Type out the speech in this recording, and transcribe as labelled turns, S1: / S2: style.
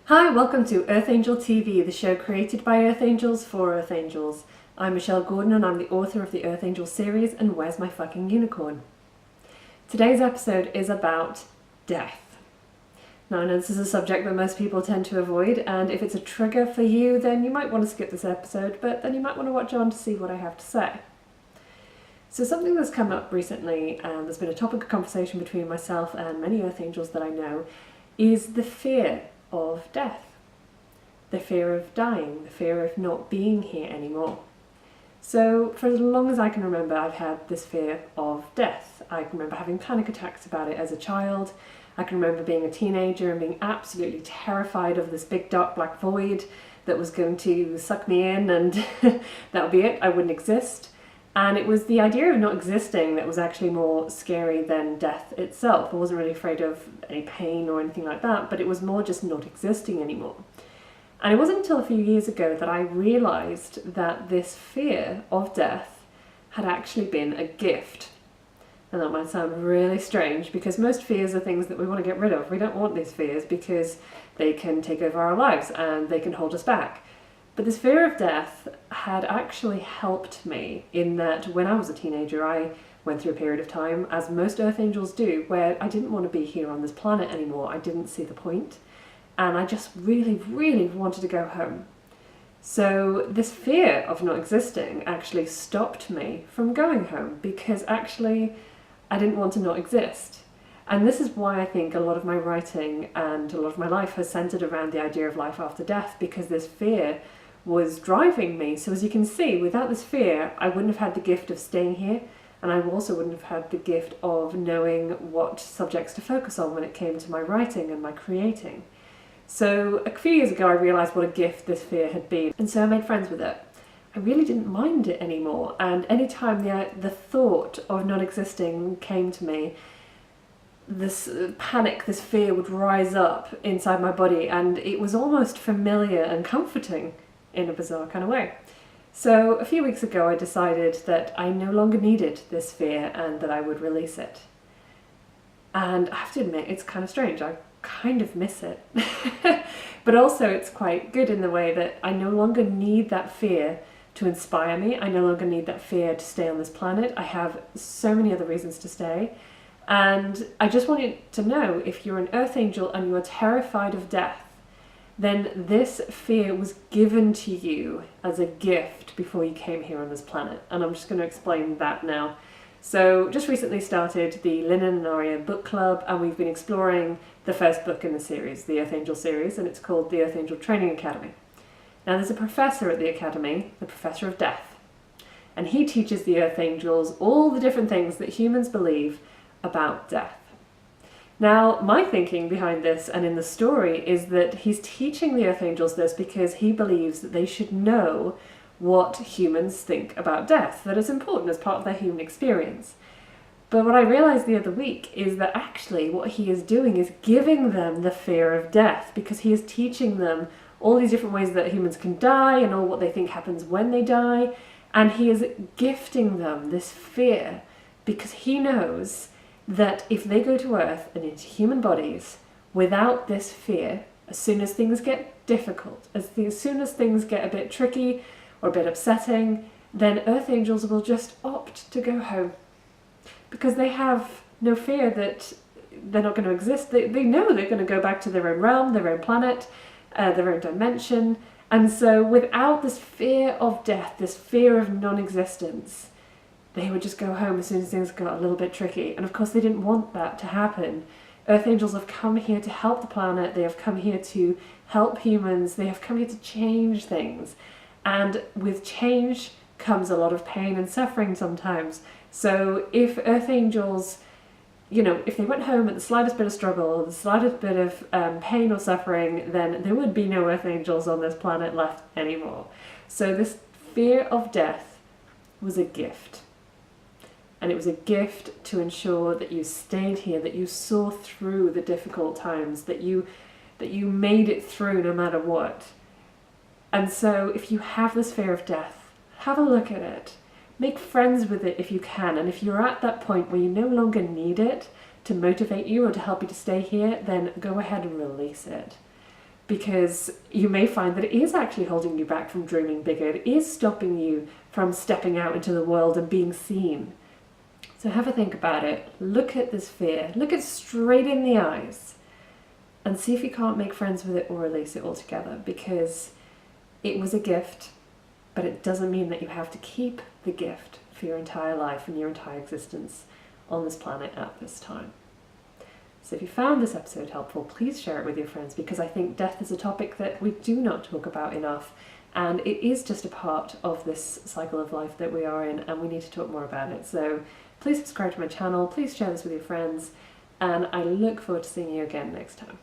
S1: Hi, welcome to Earth Angel TV, the show created by Earth Angels for Earth Angels. I'm Michelle Gordon and I'm the author of the Earth Angel series and Where's My Fucking Unicorn? Today's episode is about death. Now, I know this is a subject that most people tend to avoid, and if it's a trigger for you, then you might want to skip this episode, but then you might want to watch on to see what I have to say. So something that's come up recently, and there's been a topic of conversation between myself and many Earth Angels that I know, is the fear of death. The fear of dying, the fear of not being here anymore. So for as long as I can remember, I've had this fear of death. I can remember having panic attacks about it as a child. I can remember being a teenager and being absolutely terrified of this big dark black void that was going to suck me in and that would be it, I wouldn't exist. And it was the idea of not existing that was actually more scary than death itself. I wasn't really afraid of any pain or anything like that, but it was more just not existing anymore. And it wasn't until a few years ago that I realized that this fear of death had actually been a gift. And that might sound really strange because most fears are things that we want to get rid of. We don't want these fears because they can take over our lives and they can hold us back. But this fear of death had actually helped me in that when I was a teenager, I went through a period of time, as most Earth Angels do, where I didn't want to be here on this planet anymore. I didn't see the point. And I just really, really wanted to go home. So this fear of not existing actually stopped me from going home because actually I didn't want to not exist. And this is why I think a lot of my writing and a lot of my life has centered around the idea of life after death, because this fear was driving me. So as you can see, without this fear, I wouldn't have had the gift of staying here, and I also wouldn't have had the gift of knowing what subjects to focus on when it came to my writing and my creating. So a few years ago I realised what a gift this fear had been, and so I made friends with it. I really didn't mind it anymore, and anytime the thought of not existing came to me, this panic, this fear would rise up inside my body, and it was almost familiar and comforting in a bizarre kind of way. So a few weeks ago I decided that I no longer needed this fear and that I would release it. And I have to admit, it's kind of strange. I kind of miss it. But also it's quite good in the way that I no longer need that fear to inspire me. I no longer need that fear to stay on this planet. I have so many other reasons to stay. And I just want you to know, if you're an Earth Angel and you are terrified of death, then this fear was given to you as a gift before you came here on this planet. And I'm just going to explain that now. So just recently started the Linen and Aria book club, and we've been exploring the first book in the series, the Earth Angel series, and it's called the Earth Angel Training Academy. Now there's a professor at the academy, the Professor of Death, and he teaches the Earth Angels all the different things that humans believe about death. Now, my thinking behind this and in the story is that he's teaching the Earth Angels this because he believes that they should know what humans think about death, that it's important as part of their human experience. But what I realized the other week is that actually what he is doing is giving them the fear of death, because he is teaching them all these different ways that humans can die and all what they think happens when they die, and he is gifting them this fear because he knows that if they go to Earth and into human bodies without this fear, as soon as things get difficult, as soon as things get a bit tricky or a bit upsetting, then Earth Angels will just opt to go home. Because they have no fear that they're not going to exist. They know they're going to go back to their own realm, their own planet, their own dimension. And so without this fear of death, this fear of non-existence, they would just go home as soon as things got a little bit tricky. And of course they didn't want that to happen. Earth Angels have come here to help the planet, they have come here to help humans, they have come here to change things. And with change comes a lot of pain and suffering sometimes. So if Earth Angels, if they went home at the slightest bit of struggle, or the slightest bit of pain or suffering, then there would be no Earth Angels on this planet left anymore. So this fear of death was a gift. And it was a gift to ensure that you stayed here, that you saw through the difficult times, that you made it through no matter what. And so if you have this fear of death, have a look at it. Make friends with it if you can. And if you're at that point where you no longer need it to motivate you or to help you to stay here, then go ahead and release it. because you may find that it is actually holding you back from dreaming bigger. It is stopping you from stepping out into the world and being seen. So have a think about it. Look at this fear. Look it straight in the eyes and see if you can't make friends with it or release it altogether, because it was a gift, but it doesn't mean that you have to keep the gift for your entire life and your entire existence on this planet at this time. So if you found this episode helpful, please share it with your friends, because I think death is a topic that we do not talk about enough, and it is just a part of this cycle of life that we are in, and we need to talk more about it. So please subscribe to my channel, please share this with your friends, and I look forward to seeing you again next time.